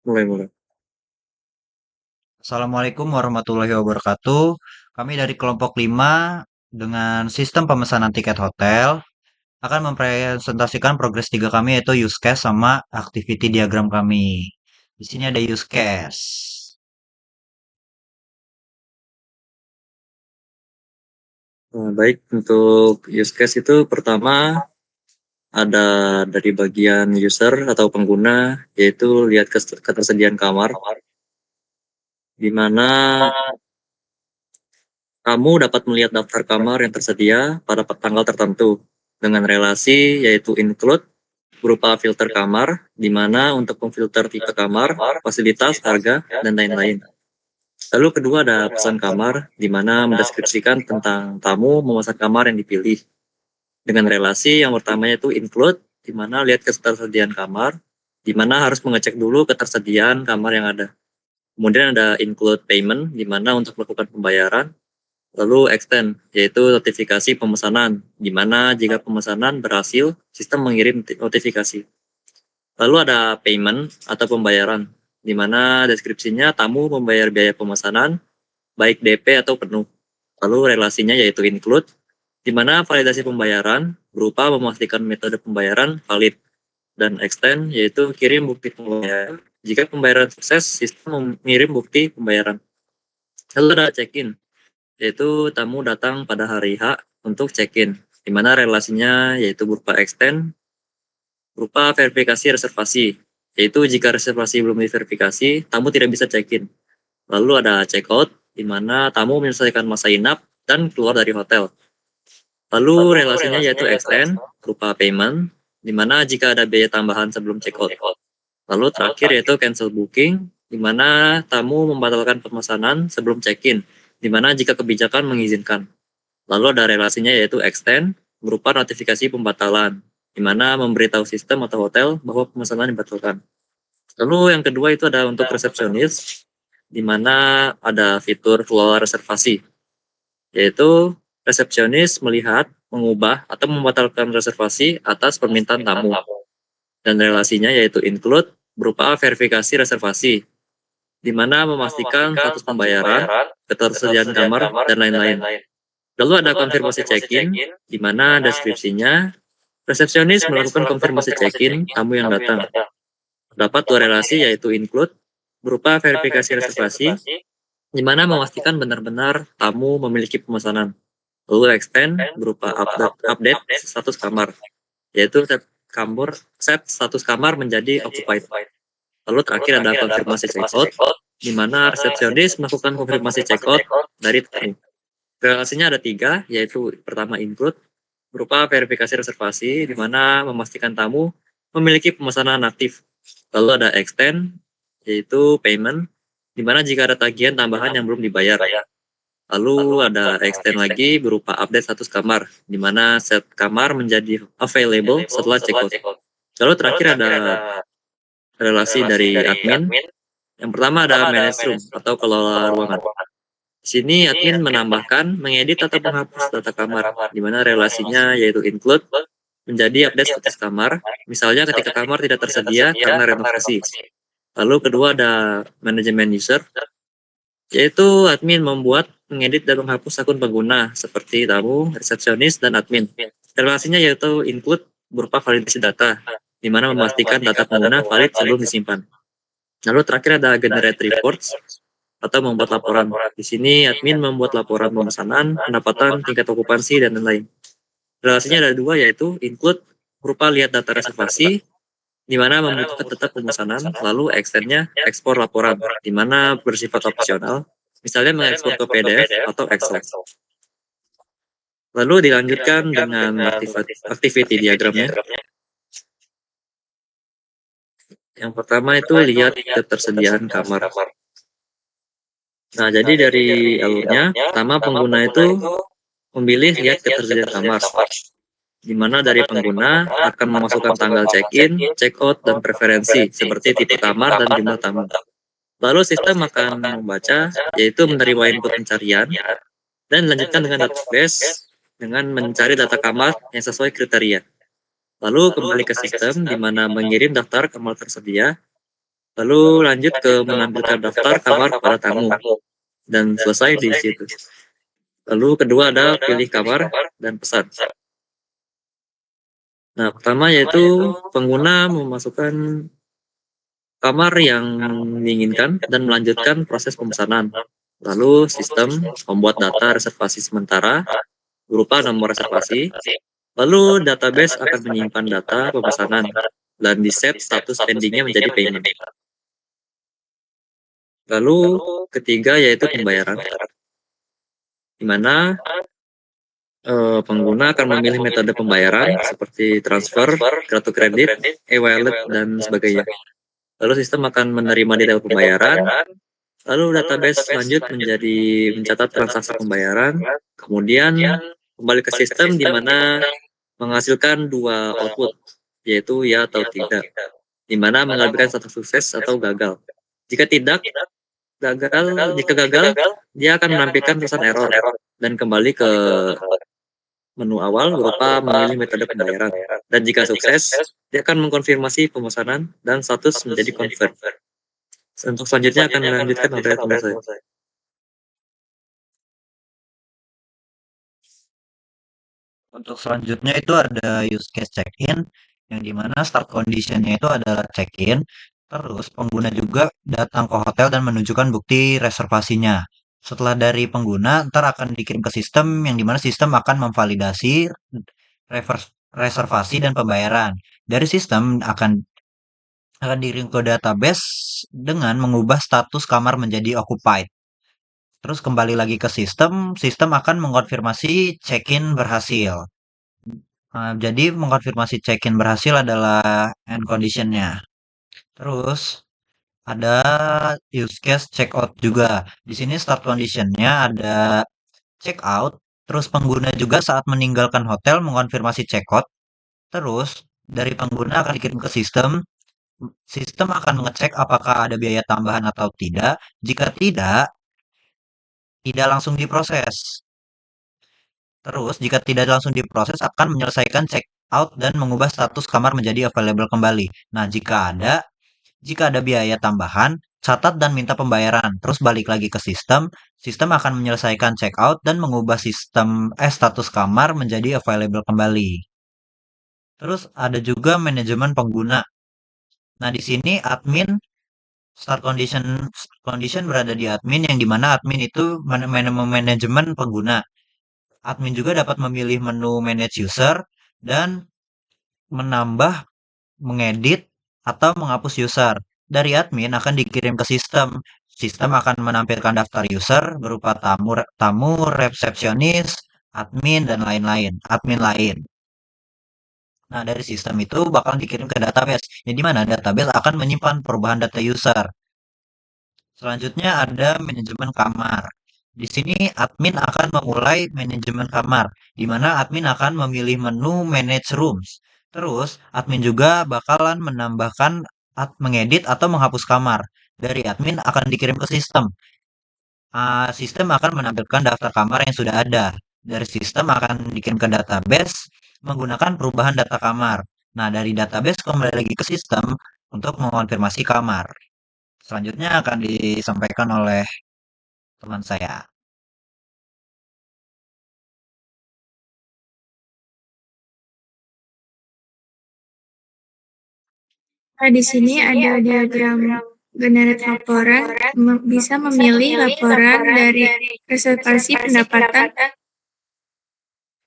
Mulai. Assalamualaikum warahmatullahi wabarakatuh. Kami dari kelompok 5 dengan sistem pemesanan tiket hotel akan mempresentasikan progres 3 kami yaitu use case sama activity diagram kami. Di sini ada use case. Baik, untuk use case itu pertama ada dari bagian user atau pengguna, yaitu lihat ketersediaan kamar, di mana kamu dapat melihat daftar kamar yang tersedia pada tanggal tertentu dengan relasi yaitu include berupa filter kamar, di mana untuk memfilter tipe kamar, fasilitas, harga, dan lain-lain. Lalu kedua ada pesan kamar, di mana mendeskripsikan tentang tamu memesan kamar yang dipilih. Dengan relasi yang pertamanya itu include, di mana lihat ketersediaan kamar, di mana harus mengecek dulu ketersediaan kamar yang ada. Kemudian ada include payment, di mana untuk melakukan pembayaran. Lalu extend, yaitu notifikasi pemesanan, di mana jika pemesanan berhasil, sistem mengirim notifikasi. Lalu ada payment atau pembayaran, di mana deskripsinya tamu membayar biaya pemesanan, baik DP atau penuh. Lalu relasinya yaitu include, di mana validasi pembayaran berupa memastikan metode pembayaran valid, dan extend yaitu kirim bukti pembayaran. Jika pembayaran sukses, sistem mengirim bukti pembayaran. Lalu ada check-in, yaitu tamu datang pada hari H untuk check-in, di mana relasinya yaitu berupa extend, berupa verifikasi reservasi, yaitu jika reservasi belum diverifikasi, tamu tidak bisa check-in. Lalu ada check-out, di mana tamu menyelesaikan masa inap dan keluar dari hotel. Lalu relasinya yaitu extend berupa payment, di mana jika ada biaya tambahan sebelum check-out. Lalu terakhir yaitu cancel booking, di mana tamu membatalkan pemesanan sebelum check-in, di mana jika kebijakan mengizinkan. Lalu ada relasinya yaitu extend berupa notifikasi pembatalan, di mana memberitahu sistem atau hotel bahwa pemesanan dibatalkan. Lalu yang kedua itu ada untuk resepsionis, di mana ada fitur kelola reservasi, yaitu resepsionis melihat, mengubah, atau membatalkan reservasi atas permintaan tamu. Dan relasinya yaitu include berupa verifikasi reservasi, di mana memastikan status pembayaran, ketersediaan kamar, dan lain-lain. Lalu ada konfirmasi check-in, di mana deskripsinya resepsionis melakukan konfirmasi check-in tamu yang datang. Dapat dua relasi yaitu include berupa verifikasi reservasi, di mana memastikan benar-benar tamu memiliki pemesanan. Lalu extend berupa update status kamar, yaitu set status kamar menjadi occupied. Lalu terakhir ada konfirmasi checkout, di mana resepsionis melakukan konfirmasi checkout dari tamu. Relasinya ada tiga, yaitu pertama include berupa verifikasi reservasi, di mana memastikan tamu memiliki pemesanan aktif. Lalu ada extend, yaitu payment, di mana jika ada tagihan tambahan yang belum dibayar. Lalu ada extend lagi berupa update status kamar, di mana set kamar menjadi available setelah checkout. Lalu terakhir ada relasi dari admin. Yang pertama ada manage room atau kelola ruangan. Di sini admin menambahkan, mengedit atau menghapus data kamar, di mana relasinya yaitu include menjadi update status kamar, misalnya ketika kamar tidak tersedia karena renovasi. Lalu kedua ada manajemen user, yaitu admin membuat, mengedit dan menghapus akun pengguna seperti tamu, resepsionis, dan admin. Relasinya yaitu include berupa validasi data, di mana memastikan data pengguna valid sebelum disimpan. Lalu terakhir ada generate reports atau membuat laporan. Di sini admin membuat laporan pemesanan, pendapatan, tingkat okupansi, dan lain-lain. Relasinya ada dua yaitu include berupa lihat data reservasi, di mana membutuhkan tetap pemesanan, lalu extendnya ekspor laporan, di mana bersifat opsional, misalnya mengekspor ke PDF atau Excel. Lalu dilanjutkan dengan activity diagramnya. Yang pertama itu lihat ketersediaan kamar. Nah, jadi dari alurnya, pertama pengguna itu memilih lihat ketersediaan kamar, di mana dari pengguna akan memasukkan tanggal check-in, check-out, dan preferensi seperti tipe kamar dan jumlah tamu. Lalu sistem akan membaca, yaitu menerima input pencarian, dan dilanjutkan dengan database dengan mencari data kamar yang sesuai kriteria. Lalu kembali ke sistem, di mana mengirim daftar kamar tersedia, Lalu lanjut ke menampilkan daftar kamar kepada tamu dan selesai di situ. Lalu kedua ada pilih kamar dan pesan. Nah, pertama yaitu pengguna memasukkan kamar yang diinginkan dan melanjutkan proses pemesanan. Lalu sistem membuat data reservasi sementara berupa nomor reservasi. Lalu database akan menyimpan data pemesanan dan di-set status pendingnya menjadi payment. Lalu ketiga yaitu pembayaran, di mana pengguna akan memilih metode pembayaran seperti transfer, kartu kredit, e-wallet, dan sebagainya. Lalu sistem akan menerima detail pembayaran. Lalu database lanjut mencatat transaksi pembayaran. Kemudian kembali ke sistem di mana menghasilkan dua output, yaitu ya atau tidak, di mana mengambilkan status sukses atau gagal. Jika gagal, dia akan menampilkan tulisan error dan kembali ke menu awal berupa memilih metode pembayaran. Dan jika sukses, dia akan mengkonfirmasi pemesanan dan status menjadi confirm. Untuk selanjutnya akan dilanjutkan oleh teman saya. Untuk selanjutnya itu ada use case check-in, yang dimana start condition-nya itu adalah check-in, terus pengguna juga datang ke hotel dan menunjukkan bukti reservasinya. Setelah dari pengguna, ntar akan dikirim ke sistem, yang dimana sistem akan memvalidasi reservasi dan pembayaran. Dari sistem akan dikirim ke database dengan mengubah status kamar menjadi occupied. Terus kembali lagi ke sistem akan mengkonfirmasi check-in berhasil. Jadi mengkonfirmasi check-in berhasil adalah end condition-nya. Terus ada use case check-out juga. Di sini start condition-nya ada check-out, terus pengguna juga saat meninggalkan hotel mengkonfirmasi check-out. Terus dari pengguna akan dikirim ke sistem. Sistem akan mengecek apakah ada biaya tambahan atau tidak. Jika tidak langsung diproses. Terus, jika tidak langsung diproses, akan menyelesaikan check out dan mengubah status kamar menjadi available kembali. Nah, jika ada biaya tambahan, catat dan minta pembayaran. Terus balik lagi ke sistem akan menyelesaikan check out dan mengubah status kamar menjadi available kembali. Terus ada juga manajemen pengguna. Nah, di sini admin start condition berada di admin, yang dimana admin itu manajemen pengguna. Admin juga dapat memilih menu manage user dan menambah, mengedit, atau menghapus user. Dari admin akan dikirim ke sistem. Sistem akan menampilkan daftar user berupa tamu, resepsionis, admin, dan lain-lain. Admin lain. Nah, dari sistem itu bakal dikirim ke database, yang dimana database akan menyimpan perubahan data user. Selanjutnya ada manajemen kamar. Di sini admin akan memulai manajemen kamar, di mana admin akan memilih menu manage rooms. Terus, admin juga bakalan menambahkan, mengedit atau menghapus kamar. Dari admin akan dikirim ke sistem. Sistem akan menampilkan daftar kamar yang sudah ada. Dari sistem akan dikirim ke database menggunakan perubahan data kamar. Nah, dari database kembali lagi ke sistem untuk mengonfirmasi kamar. Selanjutnya akan disampaikan oleh teman saya. Nah, di sini ada diagram generate laporan, bisa memilih laporan dari reservasi, pendapatan,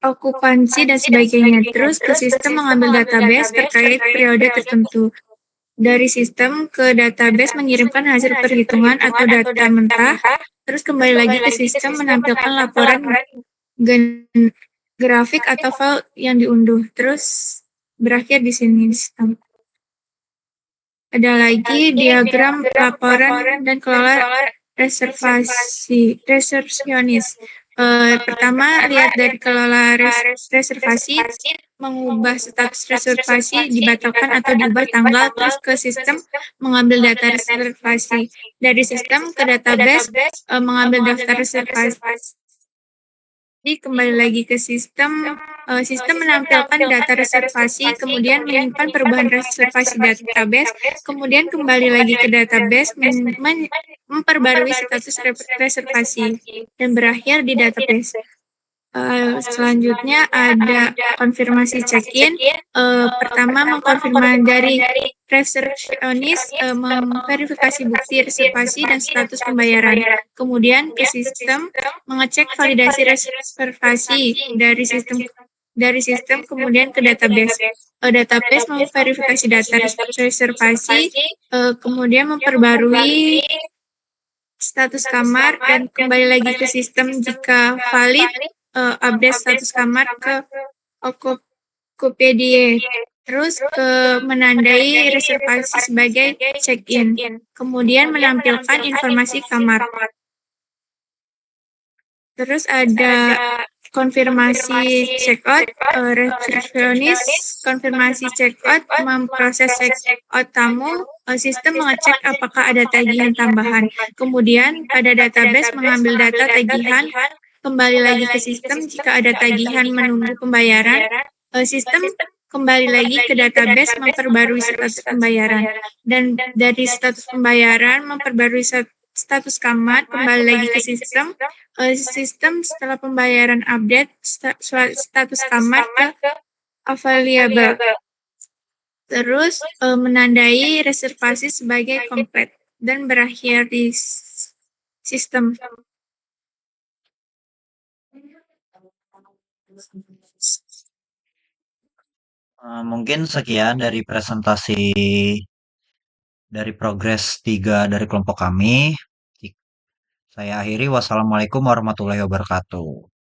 okupansi, dan sebagainya. Terus ke sistem mengambil database terkait periode tertentu. Dari sistem ke database mengirimkan hasil perhitungan atau data mentah, terus kembali lagi ke sistem menampilkan laporan grafik atau file yang diunduh. Terus berakhir di sini sistem. Ada lagi diagram laporan dan kelola resepsionis. Pertama, lihat dari kelola reservasi, mengubah status reservasi, dibatalkan atau diubah tanggal, terus ke sistem mengambil data reservasi. Dari sistem ke database, mengambil daftar reservasi. Jadi kembali lagi ke sistem, Sistem menampilkan data reservasi, kemudian menyimpan perubahan reservasi database, kemudian kembali lagi ke database, memperbarui status reservasi, dan berakhir di database. Selanjutnya ada konfirmasi check-in. Pertama, mengkonfirmasi dari resepsionis, memverifikasi bukti reservasi dan status pembayaran. Kemudian ke sistem, mengecek validasi reservasi dari sistem kemudian ke database. Database memverifikasi data reservasi, kemudian memperbarui status kamar dan kembali lagi ke sistem jika valid, update status kamar ke Tokopedia. Terus menandai reservasi sebagai check-in. Kemudian menampilkan informasi kamar. Terus ada konfirmasi check-out, resepsionis, konfirmasi check-out, memproses check-out tamu, sistem mengecek apakah ada tagihan tambahan. Kemudian pada database mengambil data tagihan, kembali lagi ke sistem jika ada tagihan menunggu pembayaran, sistem kembali lagi ke database memperbarui status pembayaran. Dan dari status pembayaran memperbarui status kamar, kembali lagi ke sistem. Sistem setelah pembayaran update status kamar ke available. Terus menandai reservasi sebagai komplit dan berakhir di sistem. Mungkin sekian dari presentasi dari progres 3 dari kelompok kami. Saya akhiri, wassalamualaikum warahmatullahi wabarakatuh.